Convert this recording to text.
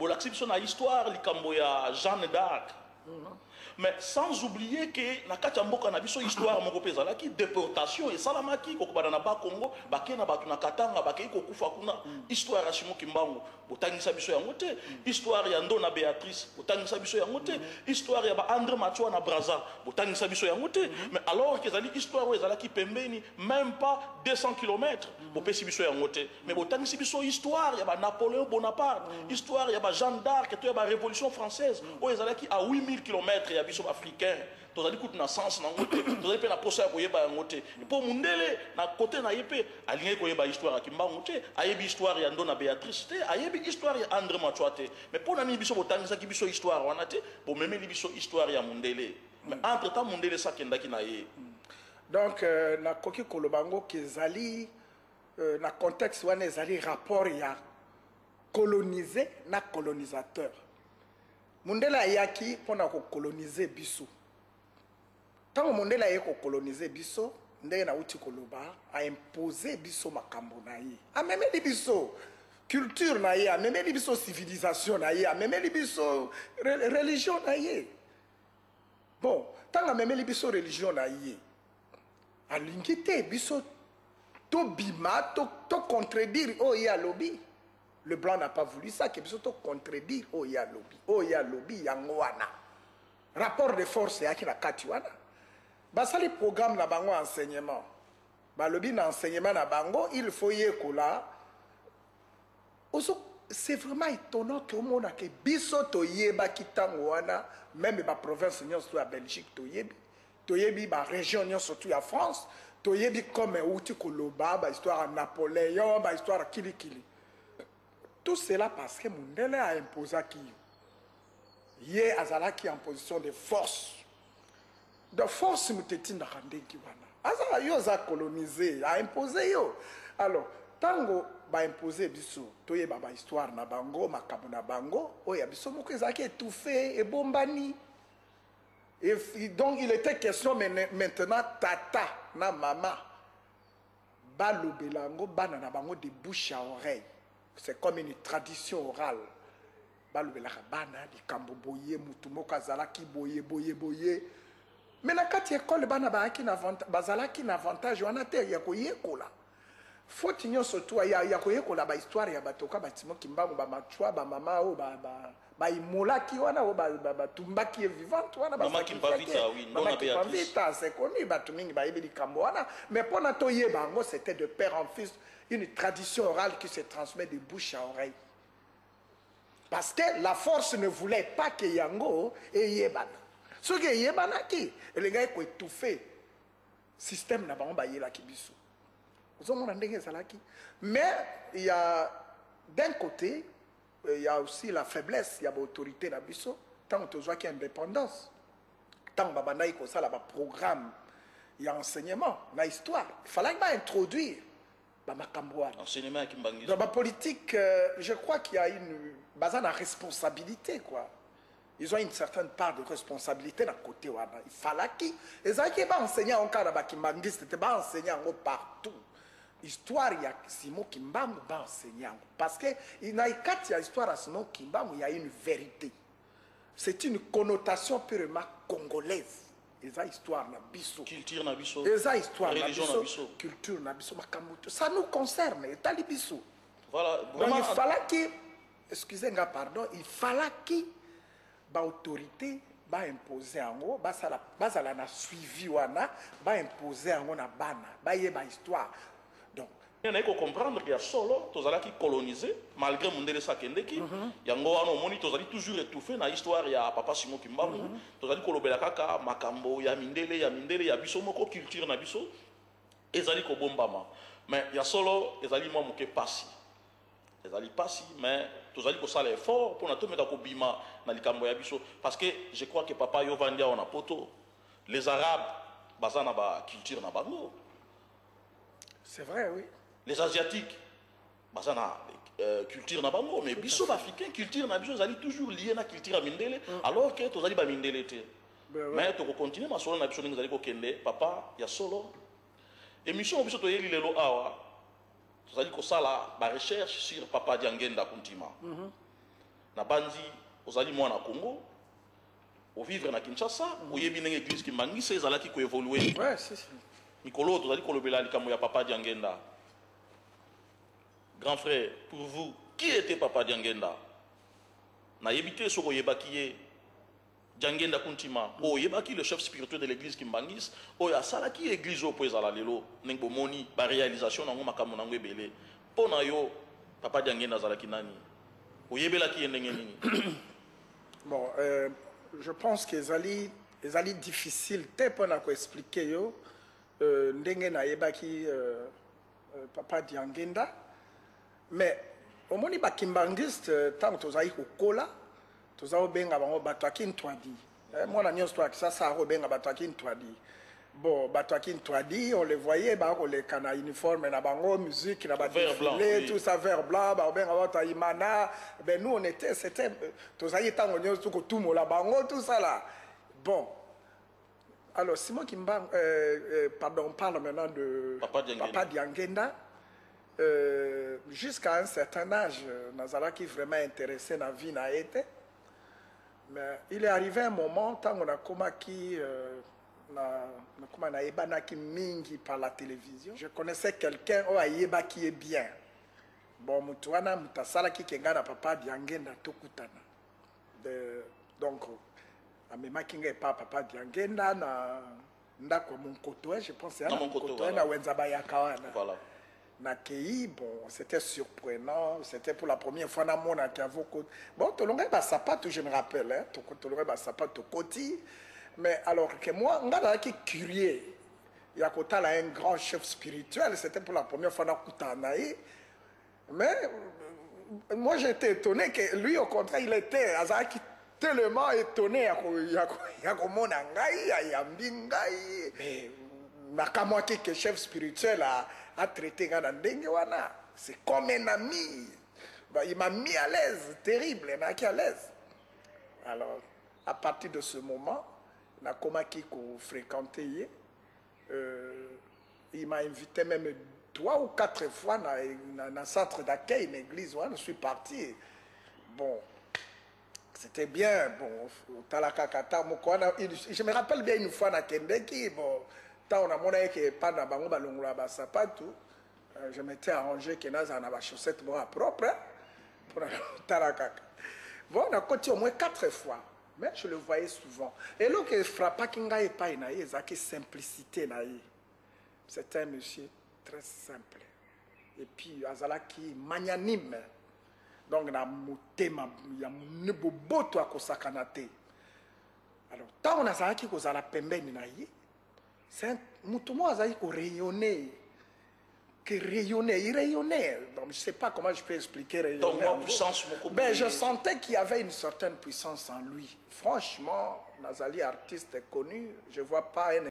bolakisi biso na histoire likambo ya Jeanne d'Arc. Mais sans oublier que na kati ya mboka na biso histoire moko pe ezalaki déportation esalamaki kokobana na ba Congo bakei na bato na Katanga bakei kokufa kuna histoire ya Simon Kimbangu botangisa biso yango te, histoire ya Ndona Béatrice botangisa biso yango te, histoire ya ba André Matua na Brazza botangisa biso yango te. Mais alors que ezali histoire oyo ezalaki pembeni même pas 200 km bopesi biso yango te. Mais botangisi biso histoire ya ba Napoléon Bonaparte, histoire ya ba Jeanne d'Arc to ya ba révolution française oyo ezalaki à 8000 km ya biso africain. Tozali kutu na sens na ngote, tozali pe na posa ya koyeba yango te. Po mundele na côté na yepe alingi koyeba histoire ya Kimbangu te, ayebi histoire ya Ndona Béatrice te, ayebi histoire ya André Matua te. Mais po na ni biso botangisa ki biso histoire wana te, bo memeli biso histoire ya mundele. Mais entre temps mundele sa kendaki na ye. Donc na koki kolobango kezali na contexte wana ezali rapport ya colonisé na colonisateur. Mundela ayaki pona ko coloniser biso. Tango Mundela ayeko coloniser biso, ndenge na uti koloba a imposer biso makambo na ye. A memeli biso culture na ye, a memeli biso civilisation na ye, a memeli biso religion na ye. Bon, tango a memeli biso religion na ye. A lingite biso to bima to contredire o ya lobby. Le blanc n'a pas voulu ça, que biso to contredire o ya lobby yango wana. Rapport de force ya ki na kati wana. Basali programme na bango enseignement. Ba lobby na enseignement na bango, il faut yekola. C'est vraiment étonnant que on a que biso to yeba kitango wana, même ba province nyon surtout à Belgique to yebi ba région nyon surtout à France, to yebi comme outi koloba, ba histoire à Napoléon, ba histoire à Kili. Tout cela parce que Mundela a imposé qui Yé azalaki en position de force. De force muteti na randeki wana. Azala yo za colonisé, a imposé yo. Alors, tango ba imposé biso, toye ba histoire na bango, makabu na bango, oya biso moko ezaki étouffé et bombani. Et donc il était question maintenant tata na mama ba lobelango bana na bango de bouche à oreille. C'est comme une tradition orale. Balubelaka bana di kambo boye mutumoko azalaki boye. Mais na kati école bana bazalaki na avantage wana te ya koyekola. Faut tinyo surtout ya koyekola ba histoire ya batoka batimo Kimbangu ba Matua ba mama o ba imolaki wana o ba tumbaki vivante wana ba mama Kimpavita oui non na Béatrice. C'est connu ba tumingi ba yebi di kambo wana mais pona to yeba ngo c'était de père en fils. Une tradition orale qui se transmet de bouche à oreille. Parce que la force ne voulait pas que Yango et Yébana. Ce que Yébana qui, les gars qui ont étouffé le système n'a pas embayé la kibisu. Mais il y a d'un côté, il y a aussi la faiblesse, il y a l'autorité dans biso. Tant que tu vois qu'il y a indépendance, tant que tu as un programme, il y a enseignement, il y a histoire. Il fallait introduire. Enseignement qui m'bangi. Dans ma politique, je crois qu'il y a une base de responsabilité, quoi. Ils ont une certaine part de responsabilité dans le côté. Il fallait qu'ils enseignent encore dans Kimbangi, c'était pas enseigné partout. Histoire, il y a Simon Kimbangu enseignant. Parce que il y a une histoire à Simon Kimbangu, il y a une vérité. C'est une connotation purement congolaise. Eza histoire na biso, culture na biso, eza histoire na religion biso, culture na biso makamuto. Ça nous concerne, etali biso. Voilà. Donc il fallait que, excusez-moi, pardon, il fallait que ba autorité ba imposer ango, ba sala na suivi wana, ba imposer ango na bana, ba yeba histoire. Donc il y a que comprendre qu'il y a solo, tozala qui colonisé malgré Mundele Sakendeki, yango wana omoni tozali toujours étouffé na histoire ya papa Simon Kimbangu, tozali kolobela kaka makambo ya mindele ya biso moko culture na biso ezali ko bombama. Mais ya solo ezali mwa moke pasi. Ezali pasi mais tozali ko sala effort pour na to meta ko bima na likambo ya biso parce que je crois que papa yo vandia on a poto les arabes bazana ba culture na bango. C'est vrai oui. Les asiatiques bazana culture na bango mais biso africain culture na biso zali toujours lié na culture mindele alors que tozali ba mindele te mais to ko continuer ma solo na biso ngazali ko kende papa ya solo émission biso to yeli lelo awa tozali ko sala ba recherche sur papa Diangenda Kuntima na na bandi ozali mwana Congo au vivre na Kinshasa oyebi ndenge église Kimbangisa ezalaki ko évoluer. Ouais, si. Mikolo tozali kolobela likambo ya Papa Diangenda. Grand frère, pour vous, qui était Papa Diangenda? Na yebite soko yebaki ye Diangenda Kuntima, o yebaki le chef spirituel de l'église Kimbangis, o ya salaki église au ezala lelo nengo moni ba réalisation nango makambo nango ebele. Pona yo Papa Diangenda zalaki nani? O yebelaki ndenge nini? Bon, je pense que ezali difficile te pona ko expliquer yo ndenge na yebaki Papa Diangenda. Mais au moni ba kimbangiste tant tozali kokola tozao benga bango bato akintwadi mwana nyonso to akisa sa ro benga bato akintwadi. Bon bato akintwadi on les voyait ba ko le kana uniforme na bango musique na ba défilé tout ça vert blanc ba benga bato imana. Ben nous on était c'était tozali tango nyonso ko tumola bango tout ça là. Bon alors Simon Kimbang pardon on parle maintenant de Papa Diangenda. Jusqu'à un certain âge, Nazaraki vraiment intéressé dans la vie n'a été. Mais il est arrivé un moment, tant qu'on a commencé mingi par la télévision. Je connaissais quelqu'un qui est bien. Bon, Moutouana, Moutasalaki Kenga na Papa Diangenda Tokutana. Donc, à Memakinga pas Papa Diangenda na Ndako Monkotoe, je pense que c'est Monkotoe na Wenzabaya Kawana. Voilà. Nakei, bon, c'était surprenant, c'était pour la première fois dans mon akavoko. Bon, Tolongé Bassapato, je me rappelle, hein, Tolongé Bassapato Koti, mais alors que moi, on a qui curieux, Yakota là un grand chef spirituel, c'était pour la première fois dans Koutanaï, mais moi j'étais étonné que lui, au contraire, il était Azaki tellement étonné, Yakomona Ngai, Yambingai, mais Nakamwa qui est chef spirituel a traité Ganandengwana. C'est comme un ami. Bah, il m'a mis à l'aise, terrible, il m'a mis à l'aise. Alors, à partir de ce moment, Nakomaki qu'on fréquentait, il m'a invité même 3 ou 4 fois dans un centre d'accueil, une église, je suis parti. Bon, c'était bien. Bon, je me rappelle bien une fois dans Kendeki, bon, on a montré que pendant je m'étais arrangé que nous avons des chaussettes propres pour Tarakaka. Bon, on a continué au moins 4 fois, mais je le voyais souvent. Et là, que frappa kinga et pas inaïe, c'est simplicité naïe. C'était un monsieur très simple. Et puis, azalaki magnanime. Donc, na motema, ya nebo boto akosakanate. Alors, tant on a zalaki ko zala pembeni naïe. C'est un mouton azaï qui rayonnait, il rayonnait. Donc, je ne sais pas comment je peux expliquer rayonner. Donc, moi, puissance, ben, je sentais qu'il y avait une certaine puissance en lui. Franchement, Nazali, artiste connu, je ne vois pas un